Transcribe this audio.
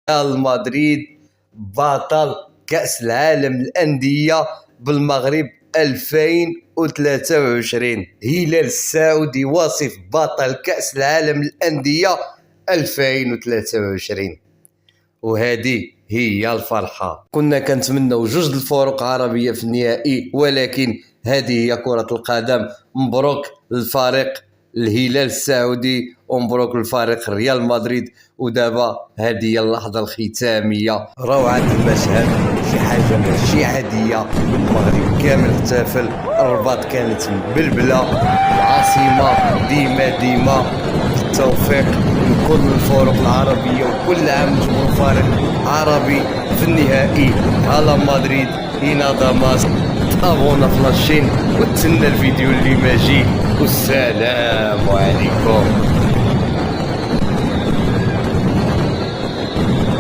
ريال مدريد بطل كأس العالم للأندية بالمغرب 2023. هلال السعودي وصف بطل كأس العالم للأندية 2023. وهذه هي الفرحة. كنا كنتمنوا جوج الفرق عربية في النهائي، ولكن هذه هي كرة القدم. مبروك للفريق الهلال السعودي ومبروك للفريق ريال مدريد. ودابا هذه هي اللحظة الختامية. روعة المشهد، شي حاجة ماشي عادية. المغرب كامل احتفل، الرباط كانت مبلبلة، العاصمة ديما بالتوفيق لكل الفرق العربية، وكل عام نجمعوا فريق عربي في النهائي. على مدريد هنا دمشق. تابونا في لاشين وتسنى الفيديو اللي ماجي، والسلام عليكم.